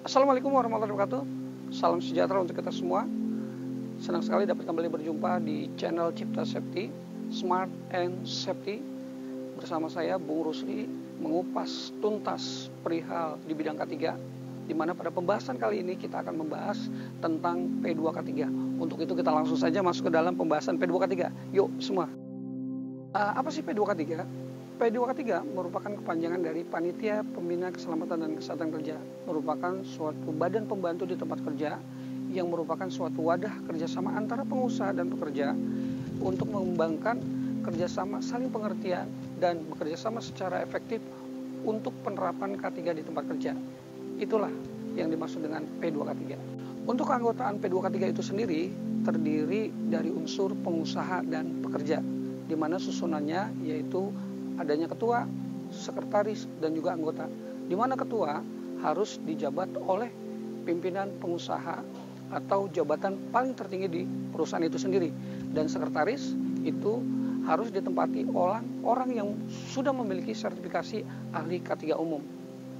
Assalamualaikum warahmatullahi wabarakatuh. Salam sejahtera untuk kita semua. Senang sekali dapat kembali berjumpa di channel Cipta Safety, Smart and Safety. Bersama saya Bung Rusli mengupas tuntas perihal di bidang K3, di mana pada pembahasan kali ini kita akan membahas tentang P2K3. Untuk itu kita langsung saja masuk ke dalam pembahasan P2K3. Yuk semua. Apa sih P2K3? P2K3 merupakan kepanjangan dari Panitia Pembina Keselamatan dan Kesehatan Kerja, merupakan suatu badan pembantu di tempat kerja yang merupakan suatu wadah kerjasama antara pengusaha dan pekerja untuk mengembangkan kerjasama saling pengertian dan bekerjasama secara efektif untuk penerapan K3 di tempat kerja. Itulah yang dimaksud dengan P2K3. Untuk keanggotaan P2K3 itu sendiri terdiri dari unsur pengusaha dan pekerja, di mana susunannya yaitu adanya ketua, sekretaris, dan juga anggota. Di mana ketua harus dijabat oleh pimpinan pengusaha atau jabatan paling tertinggi di perusahaan itu sendiri. Dan sekretaris itu harus ditempati orang yang sudah memiliki sertifikasi ahli K3 umum.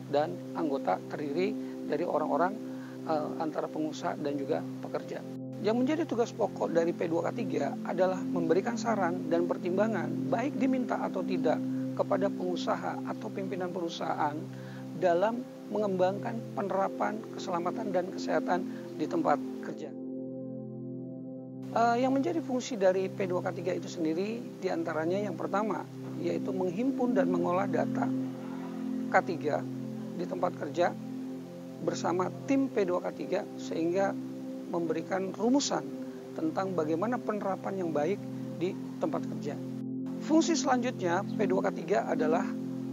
Dan anggota terdiri dari orang-orang antara pengusaha dan juga pekerja. Yang menjadi tugas pokok dari P2K3 adalah memberikan saran dan pertimbangan baik diminta atau tidak kepada pengusaha atau pimpinan perusahaan dalam mengembangkan penerapan keselamatan dan kesehatan di tempat kerja. Yang menjadi fungsi dari P2K3 itu sendiri diantaranya yang pertama yaitu menghimpun dan mengolah data K3 di tempat kerja bersama tim P2K3 sehingga memberikan rumusan tentang bagaimana penerapan yang baik di tempat kerja. Fungsi selanjutnya P2K3 adalah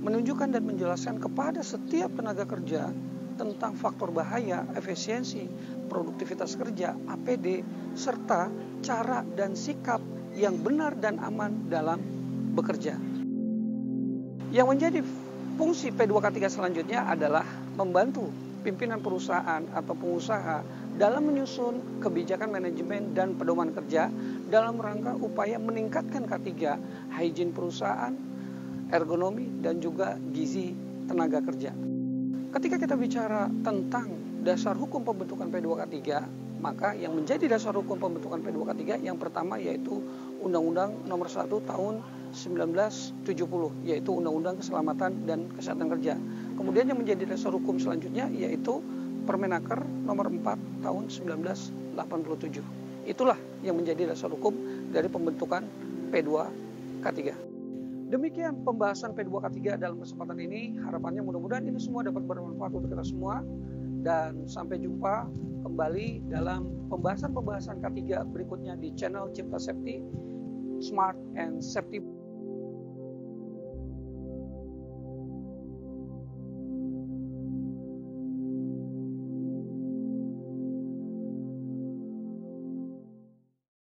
menunjukkan dan menjelaskan kepada setiap tenaga kerja tentang faktor bahaya, efisiensi, produktivitas kerja, APD, serta cara dan sikap yang benar dan aman dalam bekerja. Yang menjadi fungsi P2K3 selanjutnya adalah membantu pimpinan perusahaan atau pengusaha dalam menyusun kebijakan manajemen dan pedoman kerja dalam rangka upaya meningkatkan K3, hygiene perusahaan, ergonomi, dan juga gizi tenaga kerja. Ketika kita bicara tentang dasar hukum pembentukan P2K3, maka yang menjadi dasar hukum pembentukan P2K3 yang pertama yaitu Undang-Undang Nomor 1 Tahun 1970, yaitu Undang-Undang Keselamatan dan Kesehatan Kerja. Kemudian yang menjadi dasar hukum selanjutnya yaitu Permenaker Nomor 4 Tahun 1987. Itulah yang menjadi dasar hukum dari pembentukan P2K3. Demikian pembahasan P2K3 dalam kesempatan ini. Harapannya mudah-mudahan ini semua dapat bermanfaat untuk kita semua. Dan sampai jumpa kembali dalam pembahasan-pembahasan K3 berikutnya di channel Cipta Safety, Smart and Safety.